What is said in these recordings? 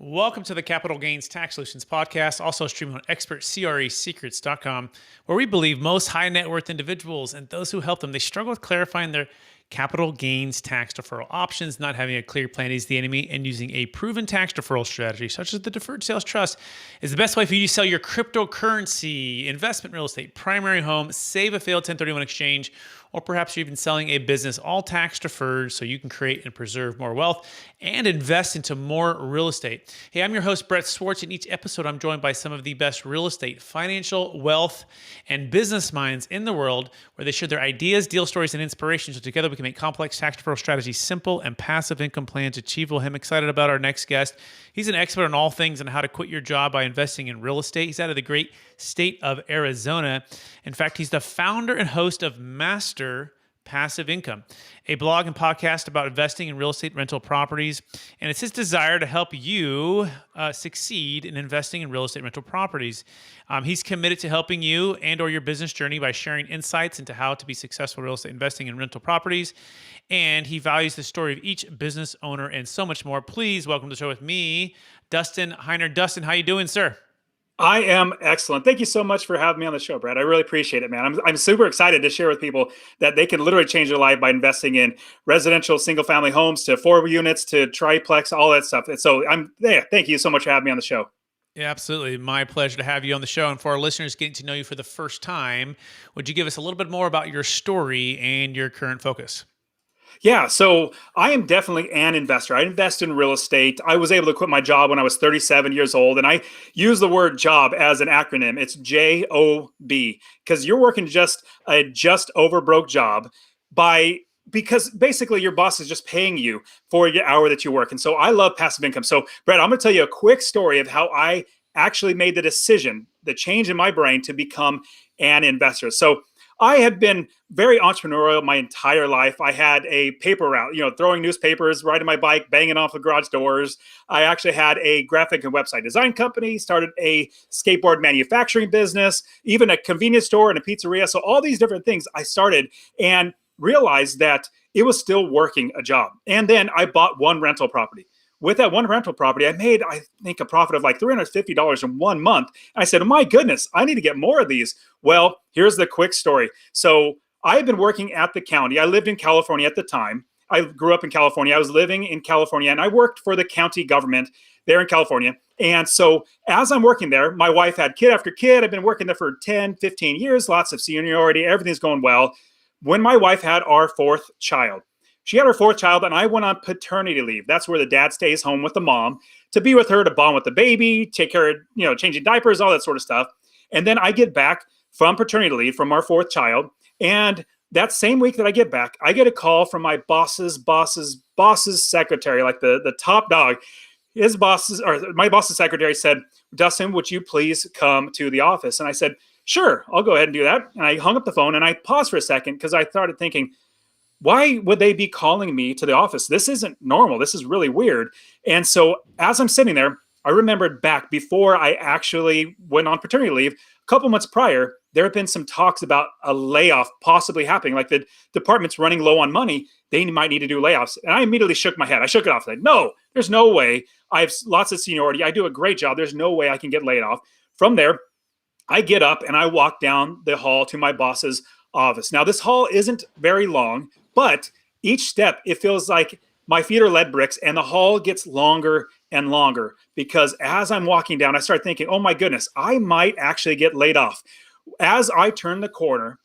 Welcome to the Capital Gains Tax Solutions podcast, also streaming on expertcresecrets.com, where we believe most high net worth individuals and those who help them, they struggle with clarifying their capital gains tax deferral options. Not having a clear plan is the enemy, and using a proven tax deferral strategy, such as the Deferred Sales Trust, is the best way for you to sell your cryptocurrency, investment real estate, primary home, save a failed 1031 exchange, or perhaps you're even selling a business, all tax deferred, so you can create and preserve more wealth and invest into more real estate. Hey, I'm your host, Brett Swarts. In each episode, I'm joined by some of the best real estate, financial, wealth, and business minds in the world, where they share their ideas, deal stories, and inspiration, so together we can make complex tax deferral strategies simple and passive income plans achievable. I'm excited about our next guest. He's an expert on all things on how to quit your job by investing in real estate. He's out of the great state of Arizona. In fact, he's the founder and host of Master Passive Income, a blog and podcast about investing in real estate rental properties. And it's his desire to help you succeed in investing in real estate rental properties. He's committed to helping you and or your business journey by sharing insights into how to be successful real estate investing in rental properties. And he values the story of each business owner and so much more. Please welcome to the show with me, Dustin Heiner. Dustin, how you doing, sir? I am excellent. Thank you so much for having me on the show, Brad. I really appreciate it, man. I'm super excited to share with people that they can literally change their life by investing in residential single-family homes to 4 units to triplex, all that stuff. And so thank you so much for having me on the show. Yeah, absolutely. My pleasure to have you on the show. And for our listeners getting to know you for the first time, would you give us a little bit more about your story and your current focus? Yeah, so I am definitely an investor. I invest in real estate. I was able to quit my job when I was 37 years old, and I use the word job as an acronym. It's JOB, because you're working just over broke job because basically your boss is just paying you for your hour that you work. And so I love passive income. So Brett, I'm going to tell you a quick story of how I actually made the decision, the change in my brain to become an investor. So I had been very entrepreneurial my entire life. I had a paper route, throwing newspapers, riding my bike, banging off the garage doors. I actually had a graphic and website design company, started a skateboard manufacturing business, even a convenience store and a pizzeria. So all these different things I started and realized that it was still working a job. And then I bought one rental property. With that one rental property, I made, I think, a profit of like $350 in 1 month. And I said, oh my goodness, I need to get more of these. Well, here's the quick story. So I had been working at the county. I lived in California at the time. I grew up in California. I was living in California, and I worked for the county government there in California. And so as I'm working there, my wife had kid after kid. I've been working there for 10, 15 years, lots of seniority. Everything's going well. When my wife had our 4th child, she had her 4th child, and I went on paternity leave. That's where the dad stays home with the mom to be with her, to bond with the baby, take care of, changing diapers, all that sort of stuff. And then I get back from paternity leave from our 4th child. And that same week that I get back, I get a call from my boss's secretary, like the top dog. My boss's secretary said, Dustin, would you please come to the office? And I said, sure, I'll go ahead and do that. And I hung up the phone and I paused for a second because I started thinking, why would they be calling me to the office? This isn't normal. This is really weird. And so as I'm sitting there, I remembered back before I actually went on paternity leave, a couple months prior, there have been some talks about a layoff possibly happening. Like the department's running low on money. They might need to do layoffs. And I immediately shook my head. I shook it off. Like, no, there's no way. I have lots of seniority. I do a great job. There's no way I can get laid off. From there, I get up and I walk down the hall to my boss's office. Now, this hall isn't very long, but each step, it feels like my feet are lead bricks, and the hall gets longer and longer because as I'm walking down, I start thinking, oh my goodness, I might actually get laid off. As I turn the corner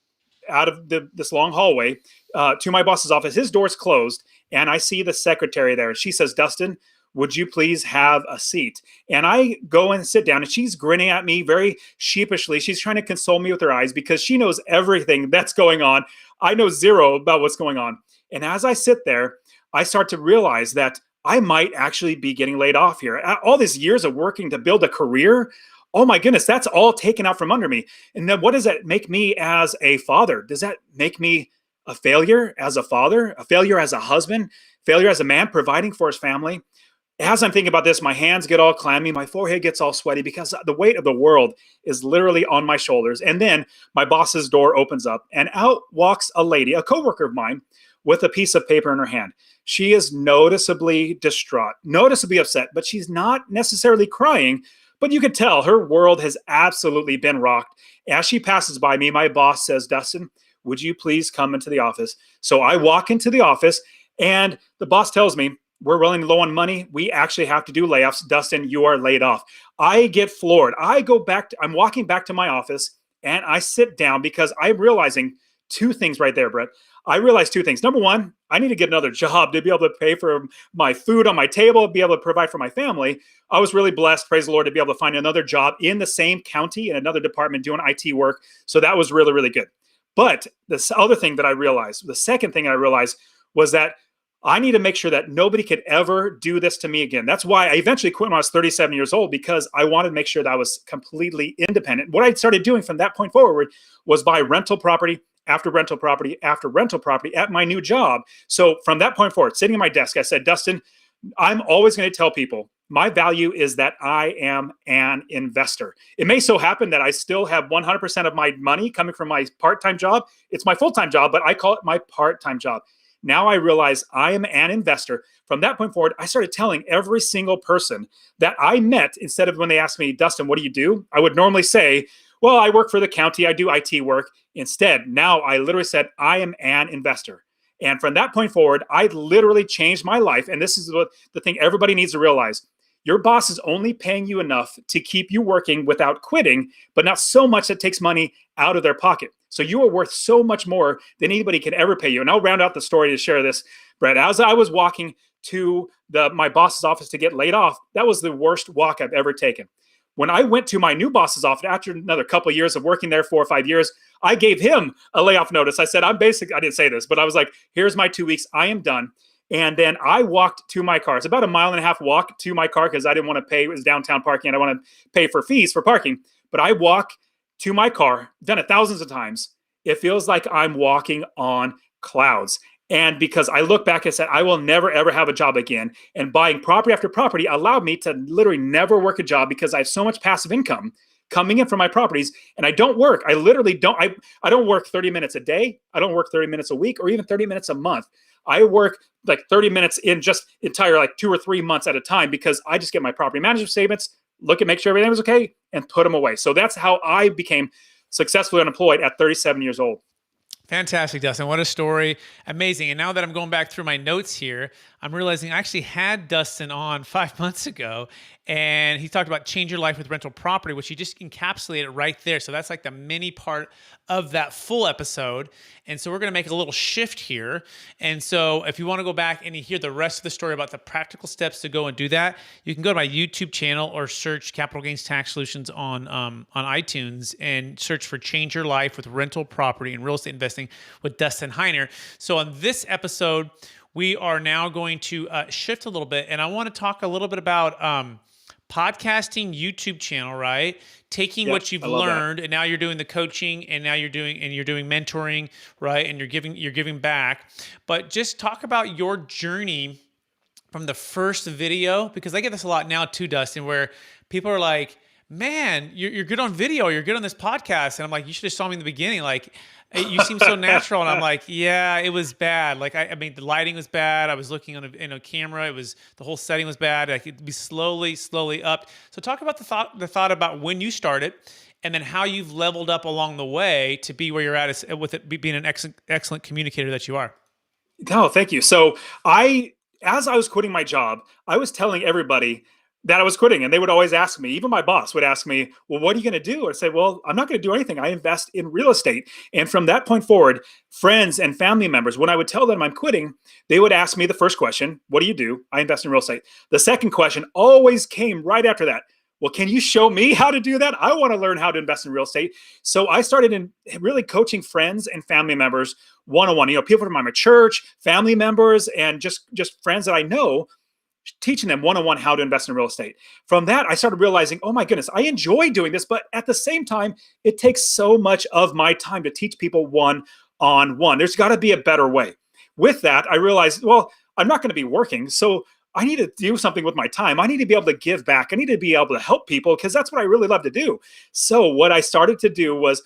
out of this long hallway to my boss's office, his door's closed, and I see the secretary there. She says, Dustin, would you please have a seat? And I go and sit down, and she's grinning at me very sheepishly. She's trying to console me with her eyes because she knows everything that's going on. I know zero about what's going on. And as I sit there, I start to realize that I might actually be getting laid off here. All these years of working to build a career, oh my goodness, that's all taken out from under me. And then what does that make me as a father? Does that make me a failure as a father, a failure as a husband, failure as a man providing for his family? As I'm thinking about this, my hands get all clammy, my forehead gets all sweaty because the weight of the world is literally on my shoulders. And then my boss's door opens up and out walks a lady, a coworker of mine, with a piece of paper in her hand. She is noticeably distraught, noticeably upset, but she's not necessarily crying. But you could tell her world has absolutely been rocked. As she passes by me, my boss says, Dustin, would you please come into the office? So I walk into the office, and the boss tells me, we're running low on money. We actually have to do layoffs. Dustin, you are laid off. I get floored. I'm walking back to my office, and I sit down because I'm realizing two things right there, Brett. I realized two things. Number one, I need to get another job to be able to pay for my food on my table, be able to provide for my family. I was really blessed, praise the Lord, to be able to find another job in the same county in another department doing IT work. So that was really, really good. But the other thing that I realized, the second thing I realized was that I need to make sure that nobody could ever do this to me again. That's why I eventually quit when I was 37 years old, because I wanted to make sure that I was completely independent. What I started doing from that point forward was buy rental property after rental property after rental property at my new job. So from that point forward, sitting at my desk, I said, Dustin, I'm always going to tell people my value is that I am an investor. It may so happen that I still have 100% of my money coming from my part-time job. It's my full-time job, but I call it my part-time job. Now I realize I am an investor. From that point forward, I started telling every single person that I met, instead of when they asked me, Dustin, what do you do? I would normally say, well, I work for the county. I do IT work. Instead, now I literally said, I am an investor. And from that point forward, I literally changed my life. And this is what the thing everybody needs to realize. Your boss is only paying you enough to keep you working without quitting, but not so much that takes money out of their pocket. So you are worth so much more than anybody can ever pay you. And I'll round out the story to share this, Brett. As I was walking to my boss's office to get laid off, that was the worst walk I've ever taken. When I went to my new boss's office after another couple of years of working there, 4 or 5 years, I gave him a layoff notice. I said, I didn't say this, but I was like, here's my 2 weeks. I am done. And then I walked to my car. It's about a 1.5 mile walk to my car because I didn't want to pay. It was downtown parking. And I want to pay for fees for parking. But I walk to my car, done it thousands of times. It feels like I'm walking on clouds. And because I look back and said, I will never, ever have a job again. And buying property after property allowed me to literally never work a job because I have so much passive income coming in from my properties. And I don't work. I literally don't. I don't work 30 minutes a day. I don't work 30 minutes a week or even 30 minutes a month. I work like 30 minutes in just entire like 2 or 3 months at a time because I just get my property management statements, look at, make sure everything was okay, and put them away. So that's how I became successfully unemployed at 37 years old. Fantastic, Dustin. What a story. Amazing. And now that I'm going back through my notes here, I'm realizing I actually had Dustin on 5 months ago, and he talked about change your life with rental property, which he just encapsulated right there. So that's like the mini part of that full episode. And so we're going to make a little shift here. And so if you want to go back and you hear the rest of the story about the practical steps to go and do that, you can go to my YouTube channel or search Capital Gains Tax Solutions on iTunes and search for Change Your Life with Rental Property and Real Estate Investing with Dustin Heiner. So on this episode, we are now going to shift a little bit, and I want to talk a little bit about podcasting, YouTube channel, right? Taking what you've learned, and now you're doing the coaching, and now you're doing mentoring, right? And you're giving back. But just talk about your journey from the first video, because I get this a lot now too, Dustin, where people are like, "Man, you're good on video. You're good on this podcast," and I'm like, "You should have saw me in the beginning, like." You seem so natural. And I'm like, yeah, it was bad. Like, I mean, the lighting was bad. I was looking in a camera. The whole setting was bad. I could be slowly up. So talk about the thought about when you started and then how you've leveled up along the way to be where you're at with it being an excellent communicator that you are. Oh, thank you. So as I was quitting my job, I was telling everybody that I was quitting, and they would always ask me, even my boss would ask me, well, what are you going to do? I said, well, I'm not going to do anything. I invest in real estate. And from that point forward, friends and family members, when I would tell them I'm quitting, they would ask me the first question, what do you do? I invest in real estate. The second question always came right after that. Well, can you show me how to do that? I want to learn how to invest in real estate. So I started in really coaching friends and family members one-on-one, people from my church, family members, and just friends that I know, teaching them one-on-one how to invest in real estate. From that, I started realizing, oh my goodness, I enjoy doing this, but at the same time, it takes so much of my time to teach people one-on-one. There's got to be a better way. With that, I realized, well, I'm not going to be working, so I need to do something with my time. I need to be able to give back. I need to be able to help people because that's what I really love to do. So what I started to do was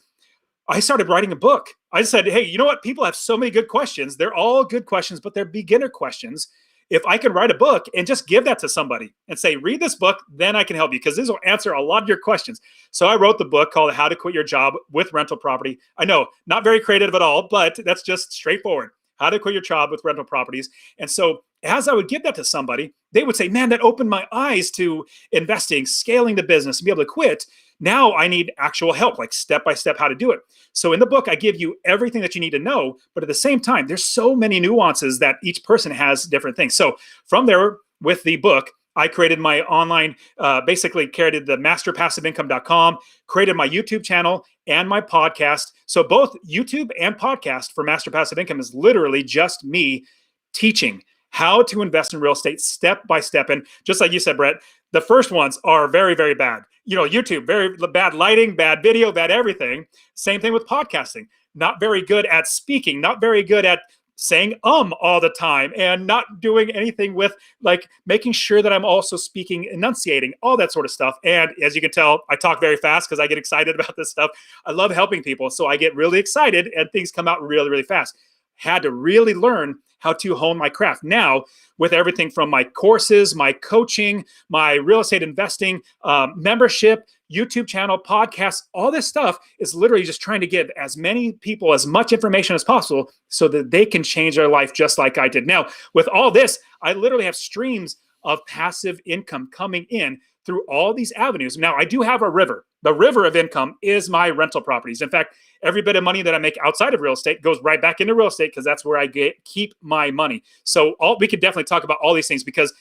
I started writing a book. I said, hey, you know what? People have so many good questions. They're all good questions, but they're beginner questions. If I could write a book and just give that to somebody and say, read this book, then I can help you, because this will answer a lot of your questions. So I wrote the book called How to Quit Your Job with Rental Property. I know, not very creative at all, but that's just straightforward. How to quit your job with rental properties. And so as I would give that to somebody, they would say, man, that opened my eyes to investing, scaling the business, and be able to quit. Now I need actual help, like step-by-step how to do it. So in the book, I give you everything that you need to know, but at the same time, there's so many nuances that each person has different things. So from there, with the book, I created my online, basically created the masterpassiveincome.com, created my YouTube channel and my podcast. So both YouTube and podcast for Master Passive Income is literally just me teaching how to invest in real estate step by step. And just like you said, Brett, the first ones are very, very bad. YouTube, very bad lighting, bad video, bad everything. Same thing with podcasting. Not very good at speaking, not very good at saying all the time, and not doing anything with like making sure that I'm also speaking, enunciating, all that sort of stuff. And as you can tell, I talk very fast because I get excited about this stuff. I love helping people. So I get really excited and things come out really, really fast. Had to really learn how to hone my craft. Now, with everything from my courses, my coaching, my real estate investing, membership, YouTube channel, podcasts, all this stuff is literally just trying to give as many people as much information as possible so that they can change their life just like I did. Now, with all this, I literally have streams of passive income coming in through all these avenues. Now, I do have a river. The river of income is my rental properties. In fact, every bit of money that I make outside of real estate goes right back into real estate because that's where I keep my money. So we could definitely talk about all these things because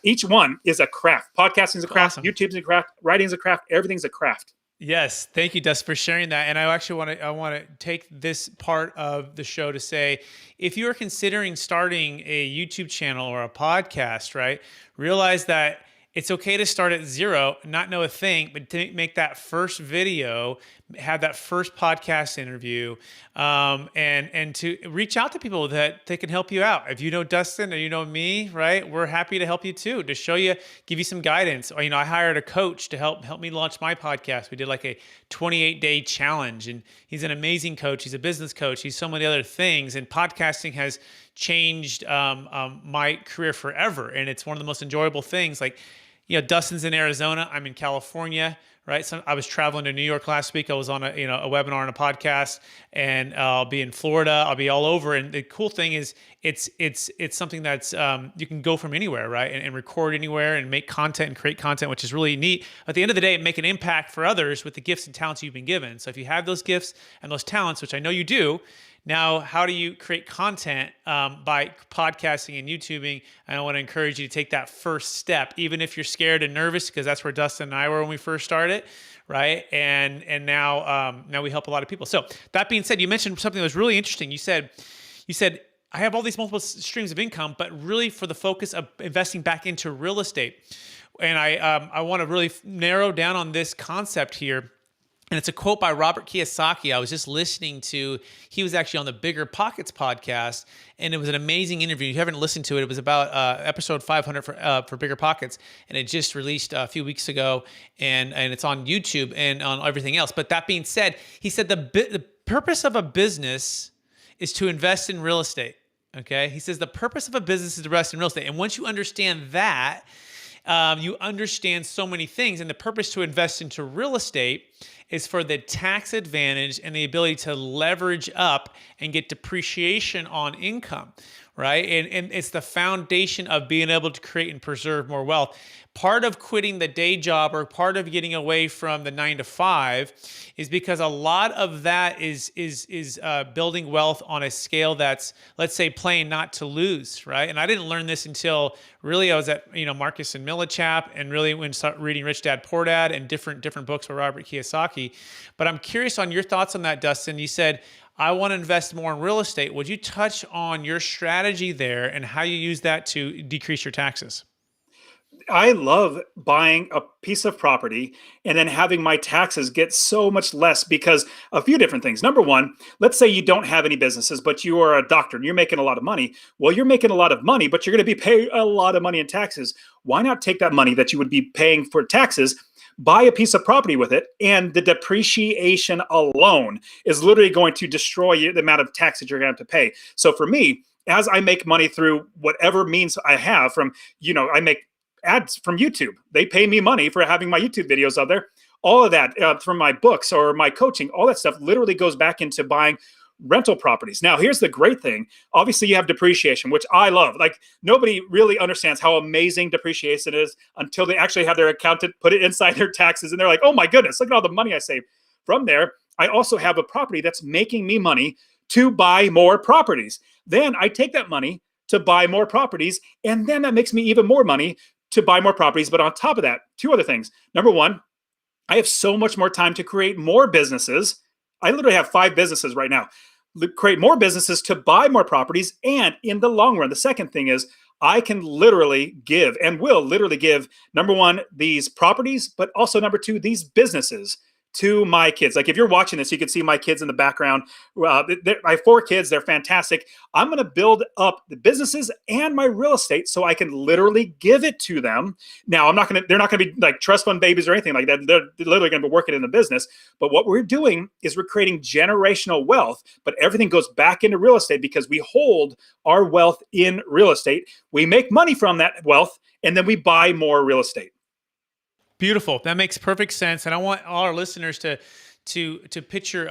each one is a craft. Podcasting is a craft. Awesome. YouTube's a craft. Writing is a craft. Everything's a craft. Yes, thank you, Dustin, for sharing that. And I actually want to take this part of the show to say, if you are considering starting a YouTube channel or a podcast, right, realize that it's okay to start at zero, not know a thing, but to make that first video, have that first podcast interview, and to reach out to people that they can help you out. If you know Dustin or you know me, right, we're happy to help you too, to show you, give you some guidance. Or, I hired a coach to help me launch my podcast. We did like a 28-day challenge, and he's an amazing coach. He's a business coach. He's so many other things, and podcasting has changed my career forever, and it's one of the most enjoyable things. Like, Dustin's in Arizona. I'm in California, right? So I was traveling to New York last week. I was on a webinar and a podcast, and I'll be in Florida. I'll be all over. And the cool thing is, it's something that's you can go from anywhere, right? And record anywhere and make content and create content, which is really neat. At the end of the day, make an impact for others with the gifts and talents you've been given. So if you have those gifts and those talents, which I know you do. Now, how do you create content by podcasting and YouTubing? And I want to encourage you to take that first step, even if you're scared and nervous, because that's where Dustin and I were when we first started, right? And now we help a lot of people. So that being said, you mentioned something that was really interesting. You said, I have all these multiple streams of income, but really for the focus of investing back into real estate. And I want to really narrow down on this concept here. And it's a quote by Robert Kiyosaki. I was just listening to, he was actually on the Bigger Pockets podcast, and it was an amazing interview. If you haven't listened to it, it was about episode 500 for Bigger Pockets, and it just released a few weeks ago, and it's on YouTube and on everything else. But that being said, he said the purpose of a business is to invest in real estate, okay? He says the purpose of a business is to invest in real estate. And once you understand that, you understand so many things, and the purpose to invest into real estate is for the tax advantage and the ability to leverage up and get depreciation on income, right? And it's the foundation of being able to create and preserve more wealth. Part of quitting the day job or part of getting away from the 9 to 5 is because a lot of that is building wealth on a scale that's, let's say, playing not to lose, right? And I didn't learn this until really I was at Marcus and Millichap, and really when I started reading Rich Dad Poor Dad and different books by Robert Kiyosaki. But I'm curious on your thoughts on that, Dustin. You said, I want to invest more in real estate. Would you touch on your strategy there and how you use that to decrease your taxes? I love buying a piece of property and then having my taxes get so much less because a few different things. Number one, let's say you don't have any businesses, but you are a doctor and you're making a lot of money. Well, you're making a lot of money, but you're going to be paying a lot of money in taxes. Why not take that money that you would be paying for taxes, buy a piece of property with it, and the depreciation alone is literally going to destroy you, the amount of tax that you're going to have to pay. So for me, as I make money through whatever means I have from, I make ads from YouTube. They pay me money for having my YouTube videos out there. All of that from my books or my coaching, all that stuff literally goes back into buying rental properties. Now, here's the great thing. Obviously, you have depreciation, which I love. Like, nobody really understands how amazing depreciation is until they actually have their accountant put it inside their taxes. And they're like, oh my goodness, look at all the money I saved. From there, I also have a property that's making me money to buy more properties. Then I take that money to buy more properties, and then that makes me even more money to buy more properties. But on top of that, two other things. Number one, I have so much more time to create more businesses. I literally have 5 businesses right now. Create more businesses to buy more properties. And in the long run, the second thing is I can literally give and will literally give, number one, these properties, but also number 2, these businesses to my kids. Like, if you're watching this, you can see my kids in the background. I have 4 kids. They're fantastic. I'm going to build up the businesses and my real estate so I can literally give it to them. Now, they're not going to be like trust fund babies or anything like that. They're literally going to be working in the business. But what we're doing is we're creating generational wealth, but everything goes back into real estate because we hold our wealth in real estate. We make money from that wealth, and then we buy more real estate. Beautiful. That makes perfect sense. And I want all our listeners to picture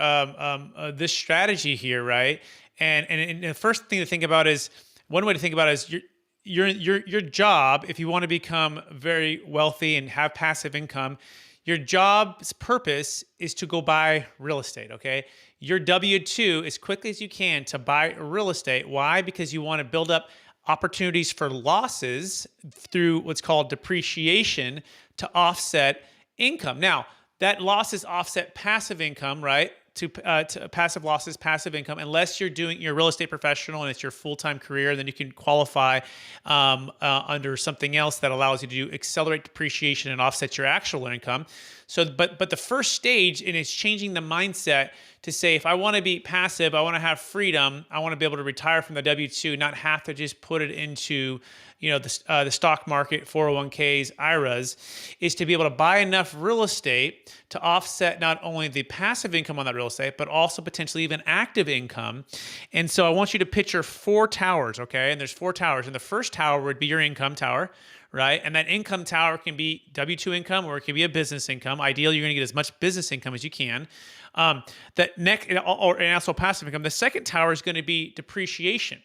this strategy here, right? And the first thing to think about is, one way to think about it is your job. If you want to become very wealthy and have passive income, your job's purpose is to go buy real estate. Okay. Your W-2 as quickly as you can to buy real estate. Why? Because you want to build up opportunities for losses through what's called depreciation to offset income. Now, that losses offset passive income, right? To passive losses, passive income, unless you're a real estate professional and it's your full-time career, then you can qualify under something else that allows you to accelerate depreciation and offset your actual income. So, but the first stage in is changing the mindset to say, if I want to be passive, I want to have freedom, I want to be able to retire from the W-2, not have to just put it into the stock market, 401ks, IRAs, is to be able to buy enough real estate to offset not only the passive income on that real estate, but also potentially even active income. And so I want you to picture 4 towers, okay? And there's 4 towers. And the first tower would be your income tower, right? And that income tower can be W-2 income, or it can be a business income. Ideally, you're going to get as much business income as you can. And also passive income. The second tower is going to be depreciation,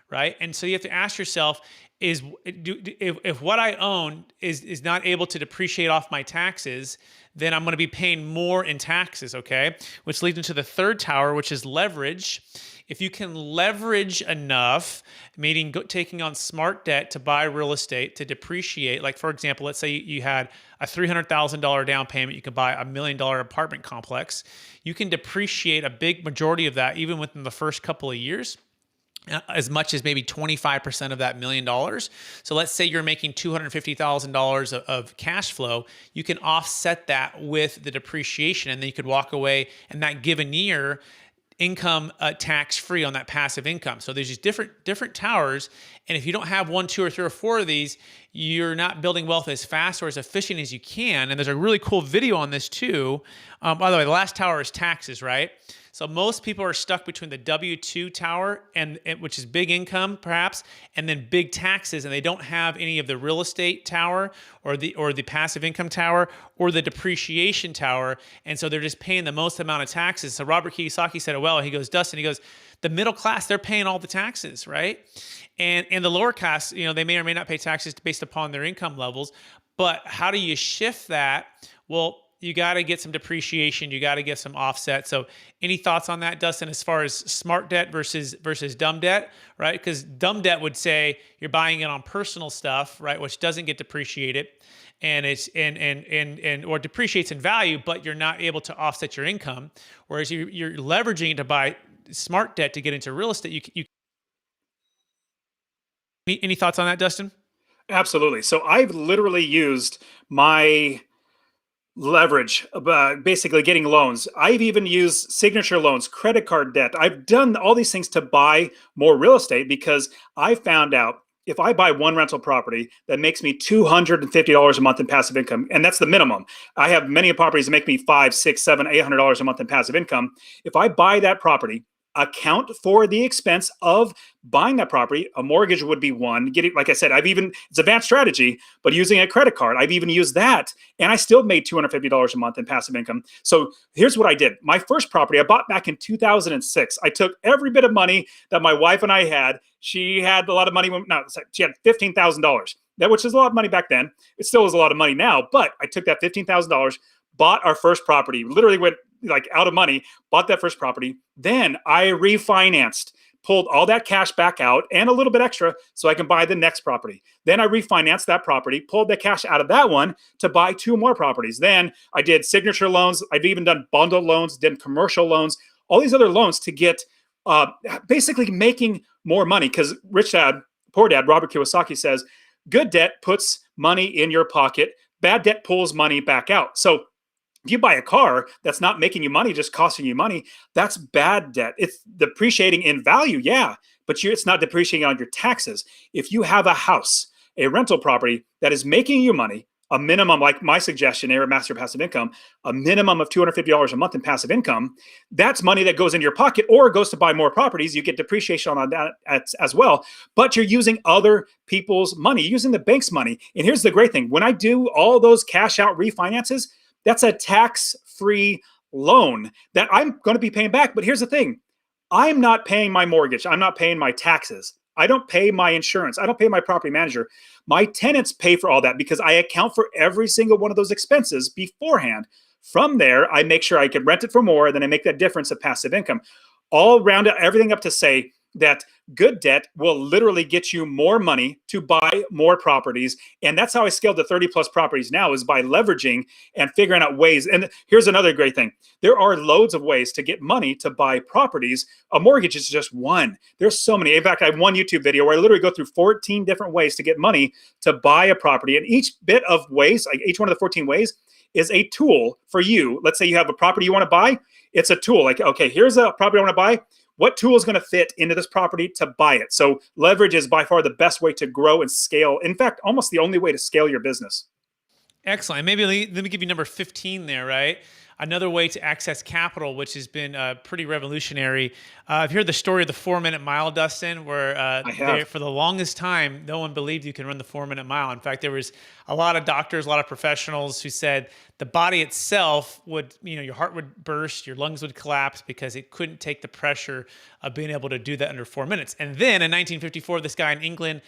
right? And so you have to ask yourself, if what I own is not able to depreciate off my taxes, then I'm going to be paying more in taxes, okay? Which leads into the third tower, which is leverage. If you can leverage enough, meaning taking on smart debt to buy real estate, to depreciate, like for example, let's say you had a $300,000 down payment, you could buy $1 million apartment complex. You can depreciate a big majority of that even within the first couple of years, as much as maybe 25% of that $1 million. So let's say you're making $250,000 of cash flow. You can offset that with the depreciation, and then you could walk away in that given year income tax free on that passive income. So there's these different towers, and if you don't have 1, 2, or 3, or 4 of these, you're not building wealth as fast or as efficient as you can. And there's a really cool video on this too. By the way, the last tower is taxes, right? So most people are stuck between the W-2 tower, and which is big income perhaps, and then big taxes, and they don't have any of the real estate tower or the passive income tower or the depreciation tower, and so they're just paying the most amount of taxes. So Robert Kiyosaki said it well. He goes, Dustin, the middle class, they're paying all the taxes, right? And the lower class, they may or may not pay taxes based upon their income levels, but how do you shift that? Well, you got to get some depreciation. You got to get some offset. So any thoughts on that, Dustin, as far as smart debt versus dumb debt, right? Because dumb debt would say you're buying it on personal stuff, right, which doesn't get depreciated, and or depreciates in value, but you're not able to offset your income. Whereas you're leveraging to buy smart debt to get into real estate. Any thoughts on that, Dustin? Absolutely. So I've literally used my leverage, basically getting loans. I've even used signature loans, credit card debt. I've done all these things to buy more real estate because I found out if I buy one rental property that makes me $250 a month in passive income, and that's the minimum. I have many properties that make me $500, $600, $700, $800 a month in passive income. If I buy that property, account for the expense of buying that property, a mortgage would be one. Getting, like I said, it's advanced strategy, but using a credit card, I've even used that, and I still made $250 a month in passive income. So here's what I did. My first property I bought back in 2006. I took every bit of money that my wife and I had. She had a lot of money. She had $15,000. Which is a lot of money back then. It still is a lot of money now, but I took that $15,000, bought our first property, literally went like out of money, bought that first property. Then I refinanced, pulled all that cash back out and a little bit extra so I can buy the next property. Then I refinanced that property, pulled the cash out of that one to buy two more properties. Then I did signature loans. I've even done bundle loans, did commercial loans, all these other loans to get basically making more money. Because rich dad, poor dad, Robert Kiyosaki says, good debt puts money in your pocket. Bad debt pulls money back out. So if you buy a car that's not making you money, just costing you money, that's bad debt. It's depreciating in value, yeah, but it's not depreciating on your taxes. If you have a house, a rental property that is making you money, a minimum, like my suggestion here at Master Passive Income, a minimum of $250 a month in passive income, that's money that goes in your pocket or goes to buy more properties. You get depreciation on that as well, but you're using other people's money, using the bank's money. And here's the great thing. When I do all those cash out refinances, that's a tax-free loan that I'm going to be paying back. But here's the thing. I'm not paying my mortgage. I'm not paying my taxes. I don't pay my insurance. I don't pay my property manager. My tenants pay for all that because I account for every single one of those expenses beforehand. From there, I make sure I can rent it for more, then I make that difference of passive income. All round everything up to say that good debt will literally get you more money to buy more properties. And that's how I scaled to 30 plus properties now, is by leveraging and figuring out ways. And here's another great thing. There are loads of ways to get money to buy properties. A mortgage is just one. There's so many. In fact, I have one YouTube video where I literally go through 14 different ways to get money to buy a property. And each bit of ways, like each one of the 14 ways, is a tool for you. Let's say you have a property you want to buy. It's a tool. Like, okay, here's a property I want to buy. What tool is going to fit into this property to buy it? So leverage is by far the best way to grow and scale. In fact, almost the only way to scale your business. Excellent. Maybe let me give you number 15 there, right? Another way to access capital, which has been pretty revolutionary. I've heard the story of the 4-minute mile, Dustin, where for the longest time, no one believed you can run the 4-minute mile. In fact, there was a lot of doctors, a lot of professionals who said the body itself would, your heart would burst, your lungs would collapse because it couldn't take the pressure of being able to do that under 4 minutes. And then in 1954, this guy in England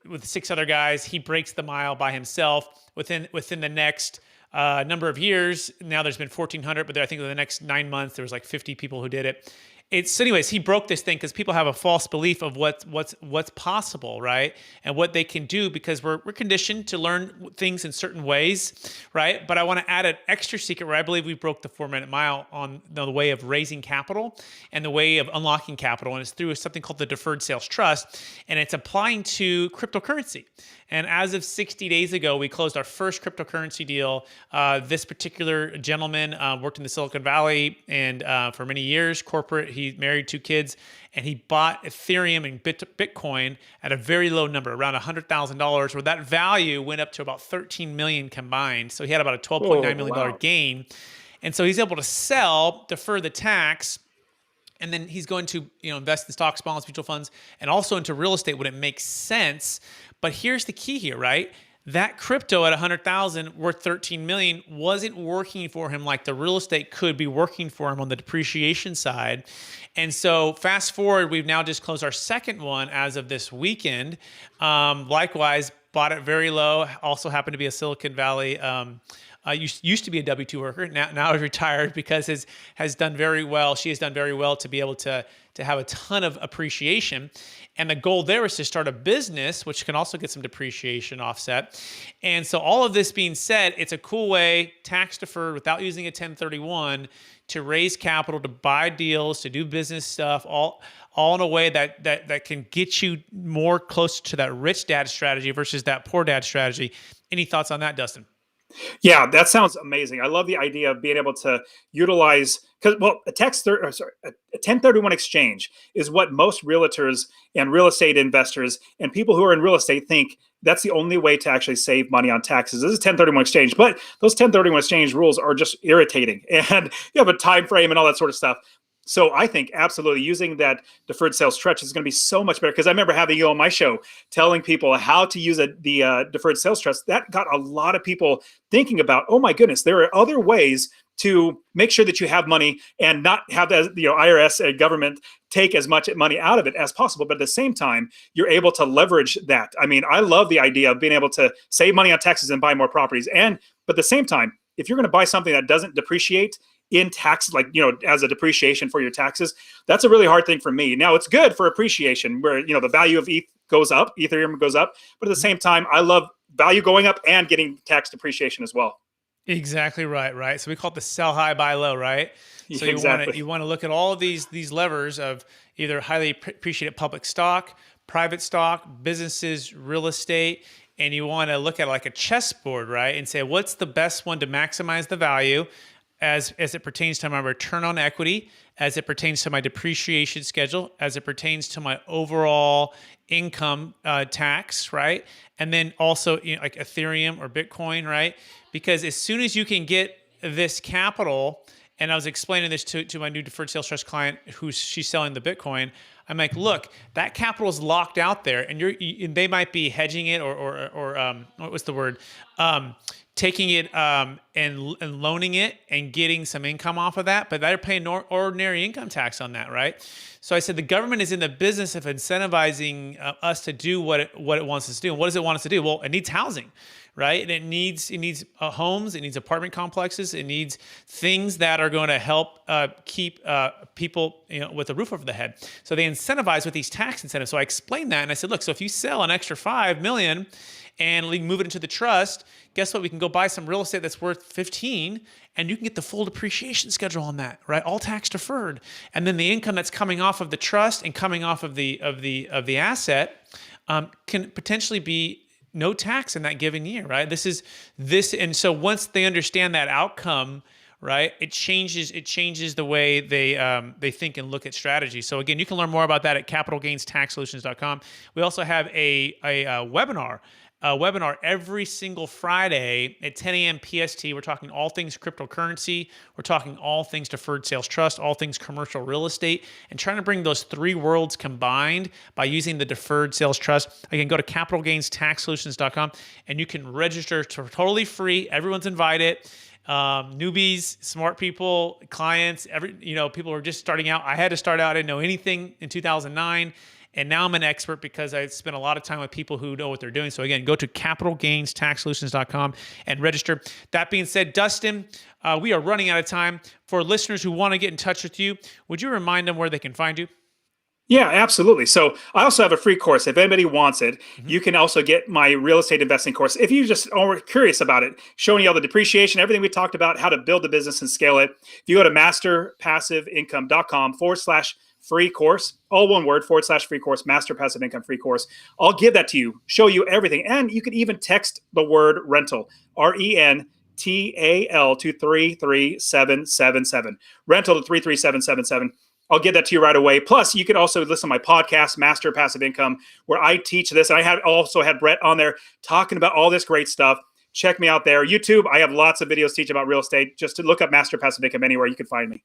with 6 other guys, he breaks the mile by himself. Within the next number of years, now there's been 1,400, but I think in the next 9 months, there was like 50 people who did it. Anyways, he broke this thing because people have a false belief of what's possible, right? And what they can do, because we're conditioned to learn things in certain ways, right? But I want to add an extra secret where I believe we broke the 4-minute mile on the way of raising capital and the way of unlocking capital. And it's through something called the Deferred Sales Trust, and it's applying to cryptocurrency. And as of 60 days ago, we closed our first cryptocurrency deal. This particular gentleman worked in the Silicon Valley and for many years, corporate. He married 2 kids, and he bought Ethereum and Bitcoin at a very low number, around $100,000, where that value went up to about 13 million combined. So he had about a $12.9 million gain. And so he's able to sell, defer the tax, and then he's going to invest in stocks, bonds, mutual funds, and also into real estate when it makes sense. But here's the key here, right? That crypto at 100,000 worth 13 million wasn't working for him like the real estate could be working for him on the depreciation side. And so fast forward, we've now just closed our second one as of this weekend. Likewise, bought it very low. Also happened to be a Silicon Valley used to be a W-2 worker. Now is retired because has done very well. She has done very well to be able to have a ton of appreciation. And the goal there is to start a business, which can also get some depreciation offset. And so all of this being said, it's a cool way, tax deferred without using a 1031, to raise capital, to buy deals, to do business stuff, all in a way that can get you more close to that rich dad strategy versus that poor dad strategy. Any thoughts on that, Dustin? Yeah, that sounds amazing. I love the idea of being able to utilize because a 1031 exchange is what most realtors and real estate investors and people who are in real estate think that's the only way to actually save money on taxes. This is a 1031 exchange, but those 1031 exchange rules are just irritating, and you have a time frame and all that sort of stuff. So I think absolutely using that deferred sales trust is going to be so much better because I remember having you on my show telling people how to use the deferred sales trust. That got a lot of people thinking about, oh my goodness, there are other ways to make sure that you have money and not have the IRS and government take as much money out of it as possible. But at the same time, you're able to leverage that. I mean, I love the idea of being able to save money on taxes and buy more properties. But at the same time, if you're going to buy something that doesn't depreciate in taxes, like, as a depreciation for your taxes, that's a really hard thing for me. Now, it's good for appreciation where, the value of Ethereum goes up. But at the same time, I love value going up and getting tax depreciation as well. Exactly right, right. So we call it the sell high, buy low, right? So Exactly. you want to look at all of these levers of either highly appreciated public stock, private stock, businesses, real estate, and you want to look at like a chessboard, right? And say, what's the best one to maximize the value as it pertains to my return on equity, as it pertains to my depreciation schedule, as it pertains to my overall income tax, right? And then also like Ethereum or Bitcoin, right? Because as soon as you can get this capital, and I was explaining this to my new deferred sales trust client she's selling the Bitcoin. I'm like, look, that capital is locked out there, and they might be hedging it or what was the word? Taking it and loaning it and getting some income off of that, but they're paying ordinary income tax on that, right? So I said the government is in the business of incentivizing us to do what it wants us to do. And what does it want us to do? Well, it needs housing, right? And it needs homes, it needs apartment complexes, it needs things that are going to help keep people with a roof over the head. So they incentivize with these tax incentives. So I explained that, and I said, look, so if you sell an extra $5 million and we move it into the trust, guess what? We can go buy some real estate that's worth 15, and you can get the full depreciation schedule on that, right? All tax deferred, and then the income that's coming off of the trust and coming off of the asset can potentially be no tax in that given year, right? And so once they understand that outcome, right, it changes the way they think and look at strategy. So again, you can learn more about that at capitalgainstaxsolutions.com. We also have a webinar every single Friday at 10 a.m. PST. We're talking all things cryptocurrency. We're talking all things deferred sales trust, all things commercial real estate, and trying to bring those three worlds combined by using the deferred sales trust. Again, go to capitalgainstaxsolutions.com and you can register totally free. Everyone's invited. Newbies, smart people, clients, people who are just starting out. I had to start out. I didn't know anything in 2009. And now I'm an expert because I spent a lot of time with people who know what they're doing. So again, go to capitalgainstaxsolutions.com and register. That being said, Dustin, we are running out of time. For listeners who want to get in touch with you, would you remind them where they can find you? Yeah, absolutely. So I also have a free course. If anybody wants it, you can also get my real estate investing course. If you just are curious about it, showing you all the depreciation, everything we talked about, how to build the business and scale it. If you go to masterpassiveincome.com/free course, all one word, /free course, master passive income free course. I'll give that to you, show you everything. And you can even text the word rental, RENTAL to 33777. Rental to 33777. I'll get that to you right away. Plus, you can also listen to my podcast, Master Passive Income, where I teach this. And I also had Brett on there talking about all this great stuff. Check me out there. YouTube, I have lots of videos teaching about real estate. Just to look up Master Passive Income anywhere, you can find me.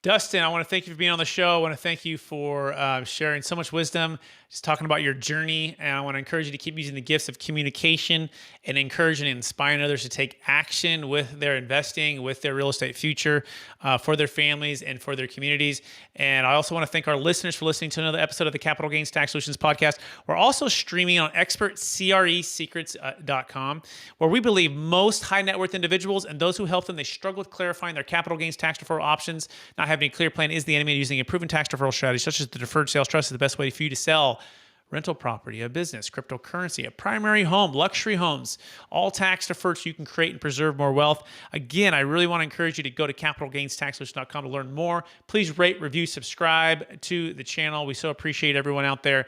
Dustin, I want to thank you for being on the show. I want to thank you for sharing so much wisdom, just talking about your journey. And I want to encourage you to keep using the gifts of communication and encouraging and inspiring others to take action with their investing, with their real estate future, for their families and for their communities. And I also want to thank our listeners for listening to another episode of the Capital Gains Tax Solutions podcast. We're also streaming on expertcresecrets.com, where we believe most high net worth individuals and those who help them, they struggle with clarifying their capital gains tax deferral options. Not having a clear plan is the enemy. Using a proven tax deferral strategy, such as the deferred sales trust, is the best way for you to sell rental property, a business, cryptocurrency, a primary home, luxury homes, all tax deferred so you can create and preserve more wealth. Again, I really want to encourage you to go to capitalgainstaxsolutions.com to learn more. Please rate, review, subscribe to the channel. We so appreciate everyone out there.